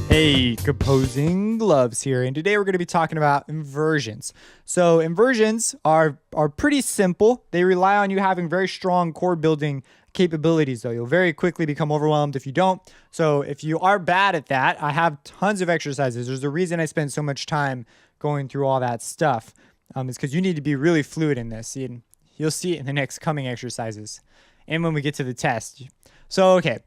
Hey, composing gloves here, and today we're going to be talking about inversions. So inversions are pretty simple. They rely on you having very strong chord building capabilities, though. You'll very quickly become overwhelmed if you don't. So if you are bad at that, I have tons of exercises. There's a reason I spend so much time going through all that stuff. It's because you need to be really fluid in this. And you'll see it in the next coming exercises and when we get to the test. So, okay.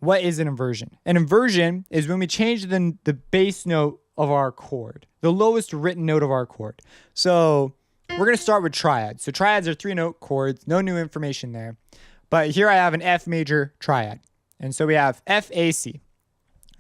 What is an inversion? An inversion is when we change the bass note of our chord, the lowest written note of our chord. So we're going to start with triads. So triads are 3-note chords, no new information there. But here I have an F major triad. And so we have F, A, C.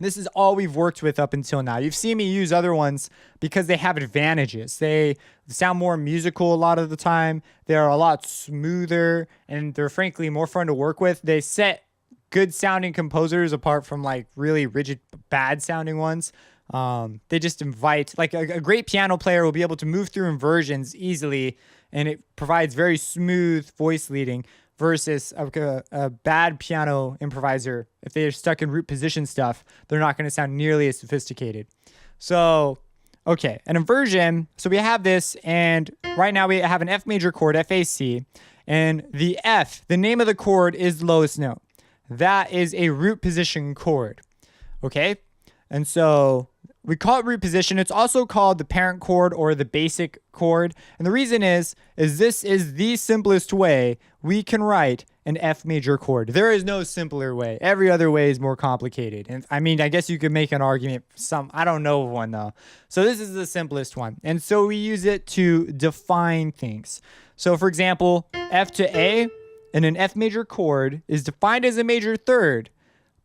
This is all we've worked with up until now. You've seen me use other ones because they have advantages. They sound more musical a lot of the time. They're a lot smoother, and they're frankly more fun to work with. They set good sounding composers apart from like really rigid, bad sounding ones. They just invite, like a great piano player will be able to move through inversions easily, and it provides very smooth voice leading versus a bad piano improviser. If they're stuck in root position stuff, they're not going to sound nearly as sophisticated. So, okay, an inversion. So we have this, and right now we have an F major chord, F, A, C, and the F, the name of the chord is the lowest note. That is a root position chord, okay? And so we call it root position. It's also called the parent chord or the basic chord. And the reason is this is the simplest way we can write an F major chord. There is no simpler way. Every other way is more complicated. And I mean, I guess you could make an argument for I don't know of one though. So this is the simplest one. And so we use it to define things. So for example, F to A, and an F major chord is defined as a major third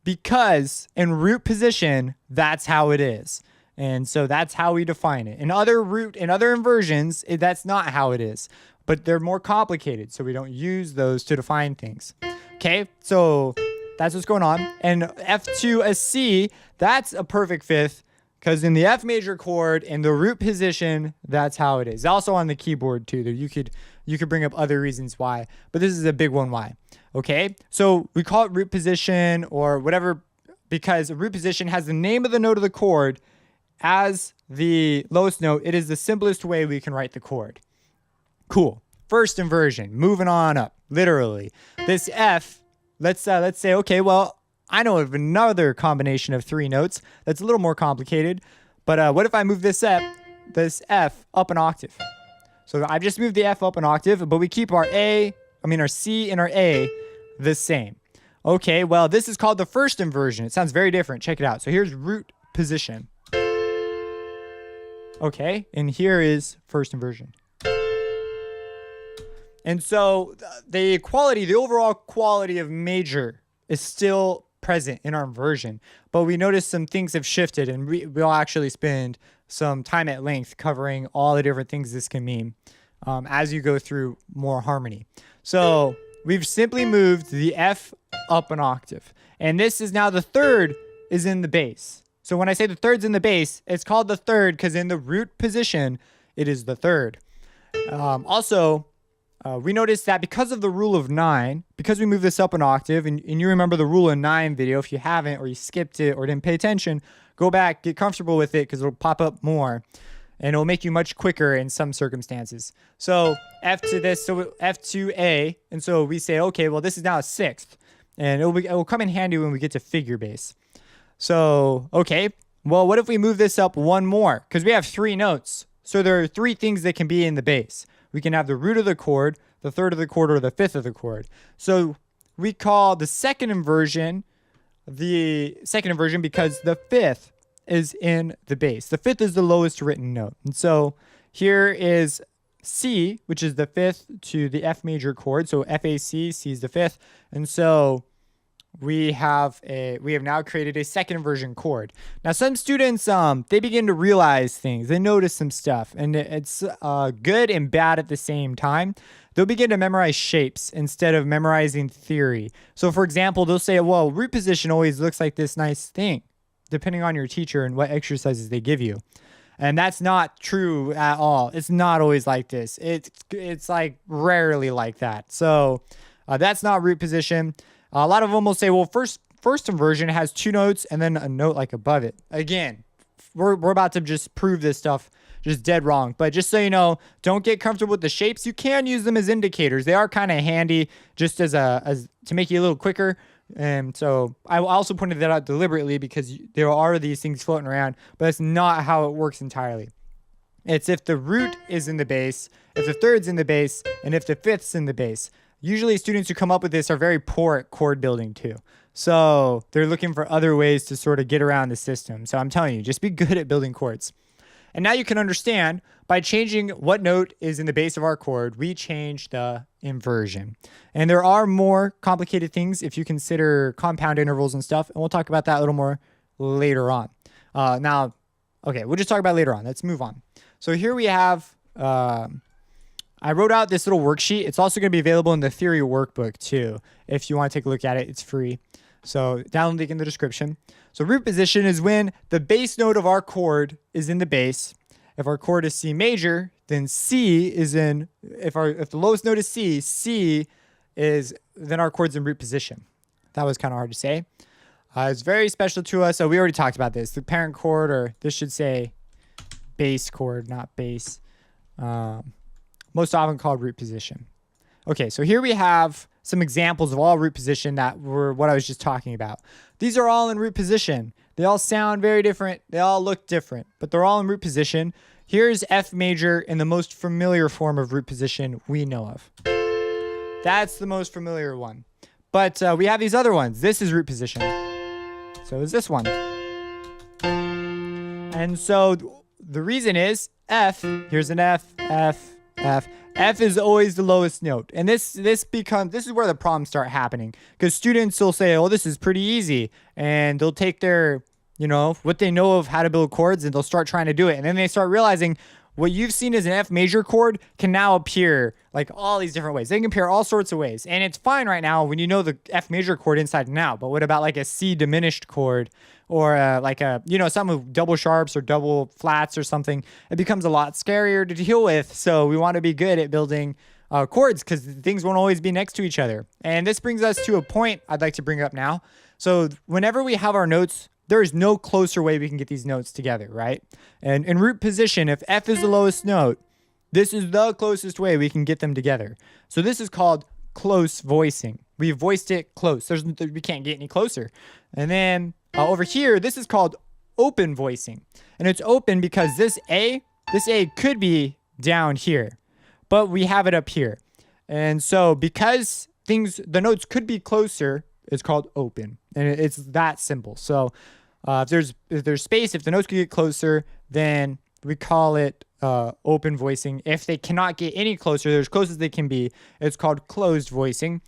because in root position, that's how it is. And so that's how we define it. In other inversions, that's not how it is, but they're more complicated. So we don't use those to define things. Okay, so that's what's going on. And F to a C, that's a perfect fifth because in the F major chord in the root position, that's how it is. Also on the keyboard too, that you could bring up other reasons why, but this is a big one why. Okay, so we call it root position or whatever because a root position has the name of the note of the chord as the lowest note. It is the simplest way we can write the chord. Cool. First inversion, moving on up, literally. This F, let's say, okay, well, I know of another combination of 3 notes that's a little more complicated, but what if I move this F up an octave? So I've just moved the F up an octave, but we keep our C and our A the same. Okay, well, this is called the first inversion. It sounds very different. Check it out. So here's root position. Okay, and here is first inversion. And so the overall quality of major is still present in our inversion, but we notice some things have shifted, and we'll actually spend some time at length covering all the different things this can mean as you go through more harmony. So we've simply moved the F up an octave, and this is now the third is in the bass. So when I say the third's in the bass, it's called the third because in the root position, it is the third. We noticed that because of the rule of 9, because we move this up an octave, and you remember the rule of 9 video, if you haven't or you skipped it or didn't pay attention, go back, get comfortable with it because it'll pop up more and it'll make you much quicker in some circumstances. So F to this, so F to A, and so we say, okay, well, this is now a sixth, and it will come in handy when we get to figure bass. So, okay, well, what if we move this up one more? Because we have 3 notes. So there are 3 things that can be in the bass. We can have the root of the chord, the third of the chord, or the fifth of the chord. So we call the second inversion because the fifth is in the bass. The fifth is the lowest written note. And so here is C, which is the fifth to the F major chord. So F, A, C, C is the fifth. And so we have now created a second inversion chord. Now some students, they begin to realize things. They notice some stuff, and it's good and bad at the same time. They'll begin to memorize shapes instead of memorizing theory. So for example, they'll say, well, root position always looks like this nice thing, depending on your teacher and what exercises they give you. And that's not true at all. It's not always like this. It's like rarely like that. So that's not root position. A lot of them will say, well, first first inversion has 2 notes and then a note like above it. Again, we're about to just prove this stuff just dead wrong. But just so you know, don't get comfortable with the shapes. You can use them as indicators. They are kind of handy just as to make you a little quicker. And so I also pointed that out deliberately because there are these things floating around, but that's not how it works entirely. It's if the root is in the bass, if the third's in the bass, and if the fifth's in the bass. Usually students who come up with this are very poor at chord building too. So they're looking for other ways to sort of get around the system. So I'm telling you, just be good at building chords. And now you can understand by changing what note is in the base of our chord, we change the inversion. And there are more complicated things if you consider compound intervals and stuff. And we'll talk about that a little more later on. Okay, we'll just talk about it later on. Let's move on. So here we have, I wrote out this little worksheet. It's also going to be available in the theory workbook too. If you want to take a look at it, it's free. So download link in the description. So root position is when the bass note of our chord is in the bass. If our chord is C major, then C is in, if the lowest note is C is, then our chord's in root position. That was kind of hard to say. It's very special to us. So we already talked about this. The parent chord, or this should say bass chord, not bass. Most often called root position. Okay, so here we have some examples of all root position that were what I was just talking about. These are all in root position. They all sound very different. They all look different, but they're all in root position. Here's F major in the most familiar form of root position we know of. That's the most familiar one. But we have these other ones. This is root position. So is this one. And so the reason is F, here's an F, F, F. F is always the lowest note. And this is where the problems start happening. Because students will say, oh, this is pretty easy. And they'll take their, what they know of how to build chords and they'll start trying to do it. And then they start realizing what you've seen as an F major chord can now appear like all these different ways. They can appear all sorts of ways. And it's fine right now when you know the F major chord inside and out. But what about like a C diminished chord? Or like something with double sharps or double flats or something? It becomes a lot scarier to deal with. So we want to be good at building chords because things won't always be next to each other. And this brings us to a point I'd like to bring up now. So whenever we have our notes, there is no closer way we can get these notes together, right? And in root position, if F is the lowest note, this is the closest way we can get them together. So this is called close voicing. We voiced it close. We can't get any closer. And then over here, this is called open voicing. And it's open because this A could be down here, but we have it up here. And so because the notes could be closer, it's called open. And it's that simple. So if there's space, if the notes could get closer, then we call it open voicing. If they cannot get any closer, they're as close as they can be, it's called closed voicing.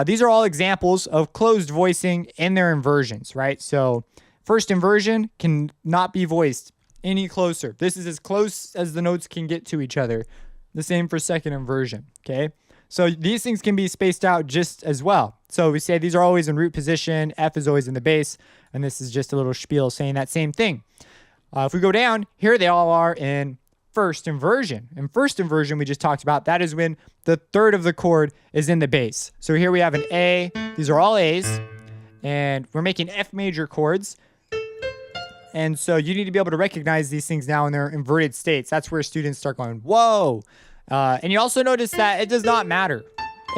These are all examples of closed voicing in their inversions, right? So first inversion can not be voiced any closer. This is as close as the notes can get to each other. The same for second inversion, okay? So these things can be spaced out just as well. So we say these are always in root position, F is always in the bass, and this is just a little spiel saying that same thing. If we go down, here they all are in first inversion. In first inversion, we just talked about, that is when the third of the chord is in the bass. So here we have an A. These are all A's. And we're making F major chords. And so you need to be able to recognize these things now in their inverted states. That's where students start going, whoa. And you also notice that it does not matter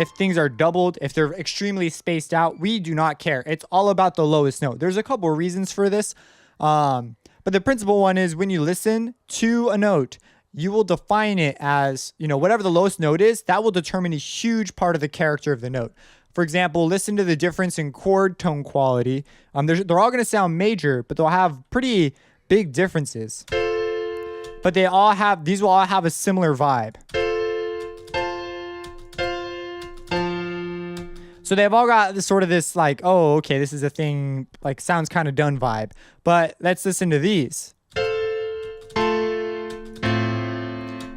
if things are doubled, if they're extremely spaced out. We do not care. It's all about the lowest note. There's a couple of reasons for this. But the principal one is when you listen to a note, you will define it as, whatever the lowest note is, that will determine a huge part of the character of the note. For example, listen to the difference in chord tone quality. They're all going to sound major, but they'll have pretty big differences. But these will all have a similar vibe. So they've all got this like, oh, okay, this is a thing, like sounds kind of done vibe. But let's listen to these.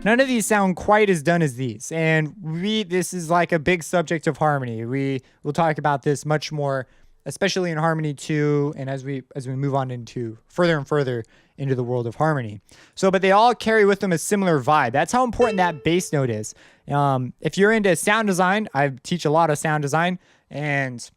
None of these sound quite as done as these. And this is like a big subject of harmony. We will talk about this much more, especially in Harmony 2, and as we move on into further and further into the world of harmony. But they all carry with them a similar vibe. That's how important that bass note is. If you're into sound design, I teach a lot of sound design, and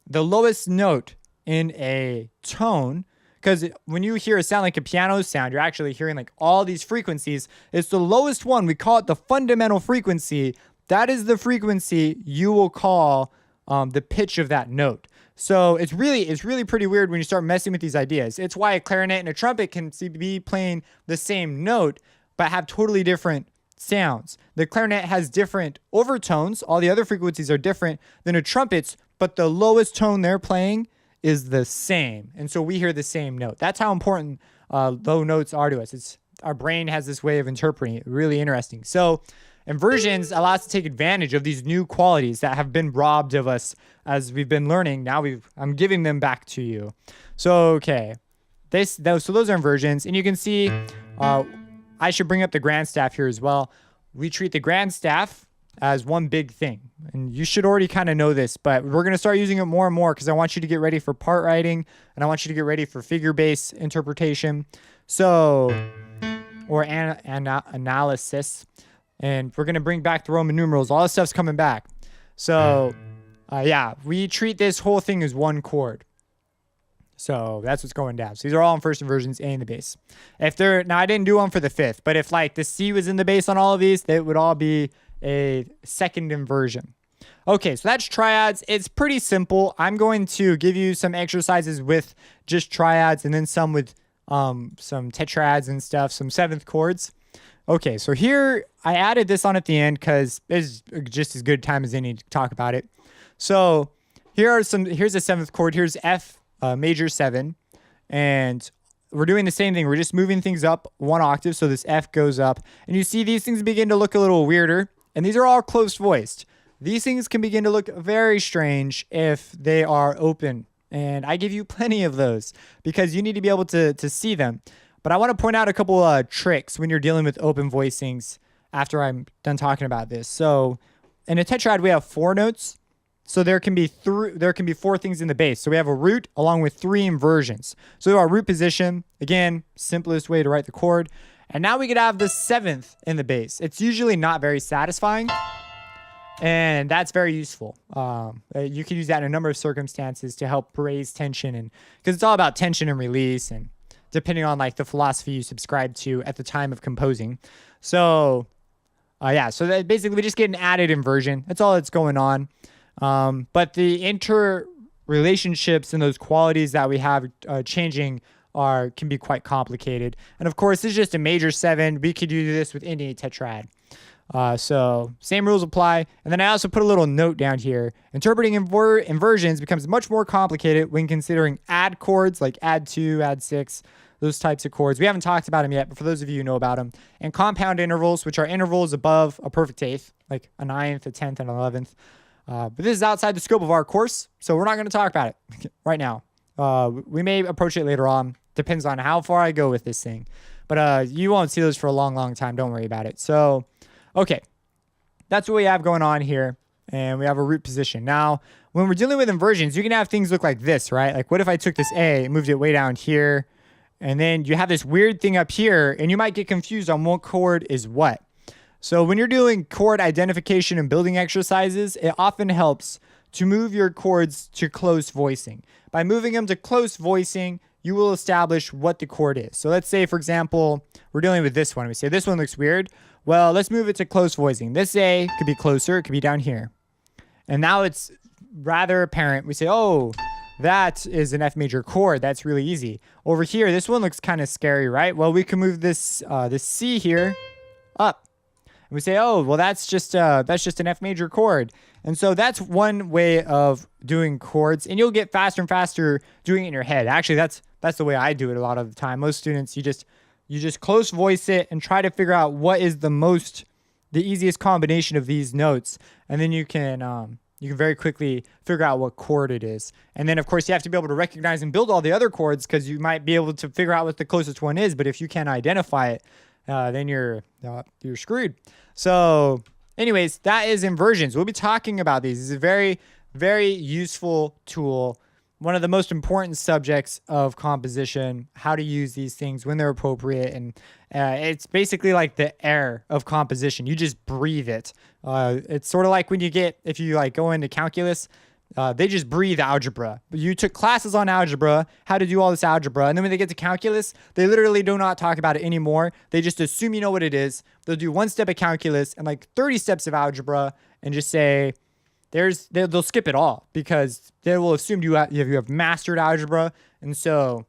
the lowest note in a tone, because when you hear a sound like a piano sound, you're actually hearing like all these frequencies. It's the lowest one. We call it the fundamental frequency. That is the frequency you will call the pitch of that note. So it's really pretty weird when you start messing with these ideas. It's why a clarinet and a trumpet can be playing the same note, but have totally different sounds. The clarinet has different overtones. All the other frequencies are different than a trumpet's, but the lowest tone they're playing is the same. And so we hear the same note. That's how important low notes are to us. Our brain has this way of interpreting it. Really interesting. So inversions allow us to take advantage of these new qualities that have been robbed of us as we've been learning. Now I'm giving them back to you. So, okay. So those are inversions. And you can see, I should bring up the grand staff here as well. We treat the grand staff as one big thing. And you should already kind of know this, but we're going to start using it more and more because I want you to get ready for part writing and I want you to get ready for figure-based interpretation. So, or analysis. And we're going to bring back the Roman numerals. All this stuff's coming back. So, yeah, we treat this whole thing as one chord. So that's what's going down. So these are all in first inversions and the bass. Now I didn't do one for the fifth, but if like the C was in the bass on all of these, they would all be a second inversion. Okay, so that's triads. It's pretty simple. I'm going to give you some exercises with just triads and then some with some tetrads and stuff, some seventh chords. Okay, so here I added this on at the end because it's just as good time as any to talk about it. So here's a seventh chord. Here's F major 7, and we're doing the same thing. We're just moving things up one octave, so this F goes up. And you see these things begin to look a little weirder, and these are all close voiced. These things can begin to look very strange if they are open, and I give you plenty of those because you need to be able to see them. But I want to point out a couple tricks when you're dealing with open voicings after I'm done talking about this. So in a tetrad, we have 4 notes. So there can be 4 things in the bass. So we have a root along with 3 inversions. So our root position, again, simplest way to write the chord. And now we could have the 7th in the bass. It's usually not very satisfying, and that's very useful. You can use that in a number of circumstances to help raise tension, and because it's all about tension and release, and depending on like the philosophy you subscribe to at the time of composing. So yeah, so that basically we just get an added inversion. That's all that's going on. But the interrelationships and those qualities that we have changing can be quite complicated. And of course, this is just a major 7. We could do this with any tetrad. So same rules apply. And then I also put a little note down here. Interpreting inversions becomes much more complicated when considering add chords like add 2, add 6, those types of chords. We haven't talked about them yet, but for those of you who know about them. And compound intervals, which are intervals above a perfect eighth, like a 9th, a 10th, and 11th. But this is outside the scope of our course, so we're not going to talk about it right now. We may approach it later on. Depends on how far I go with this thing. But you won't see those for a long, long time. Don't worry about it. So, okay. That's what we have going on here. And we have a root position. Now, when we're dealing with inversions, you can have things look like this, right? Like, what if I took this A and moved it way down here? And then you have this weird thing up here, and you might get confused on what chord is what. So when you're doing chord identification and building exercises, it often helps to move your chords to close voicing. By moving them to close voicing, you will establish what the chord is. So let's say, for example, we're dealing with this one. We say this one looks weird. Well, let's move it to close voicing. This A could be closer. It could be down here. And now it's rather apparent. We say, oh, that is an F major chord. That's really easy. Over here, this one looks kind of scary, right? Well, we can move this C here up. And we say, oh, well, that's just an F major chord. And so that's one way of doing chords, and you'll get faster and faster doing it in your head. Actually, that's the way I do it a lot of the time. Most students, you just close voice it and try to figure out what is the easiest combination of these notes, and then you can very quickly figure out what chord it is. And then, of course, you have to be able to recognize and build all the other chords because you might be able to figure out what the closest one is, but if you can't identify it, then you're screwed. So anyways, that is inversions. We'll be talking about these. It's a very, very useful tool. One of the most important subjects of composition, how to use these things when they're appropriate. And it's basically like the air of composition. You just breathe it. It's sort of like when if you like go into calculus, They just breathe algebra. But you took classes on algebra, how to do all this algebra, and then when they get to calculus, they literally do not talk about it anymore. They just assume you know what it is. They'll do one step of calculus and like 30 steps of algebra and just say, they'll skip it all because they will assume you have mastered algebra. And so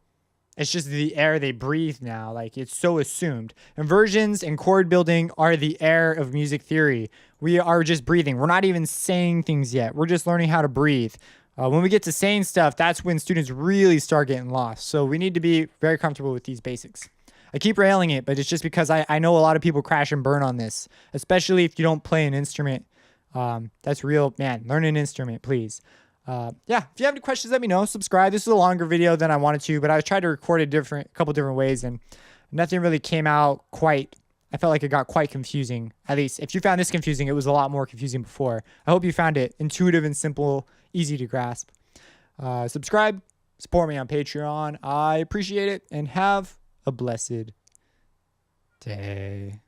it's just the air they breathe now. Like, it's so assumed. Inversions and chord building are the air of music theory. We are just breathing. We're not even saying things yet. We're just learning how to breathe. When we get to saying stuff, that's when students really start getting lost. So we need to be very comfortable with these basics. I keep railing it, but it's just because I know a lot of people crash and burn on this, especially if you don't play an instrument. That's real, man. Learn an instrument, please. Yeah, if you have any questions, let me know. Subscribe. This is a longer video than I wanted to, but I tried to record it a couple different ways, and nothing really came out quite. I felt like it got quite confusing. At least if you found this confusing, it was a lot more confusing before. I hope you found it intuitive and simple, easy to grasp. Subscribe, support me on Patreon. I appreciate it, and have a blessed day.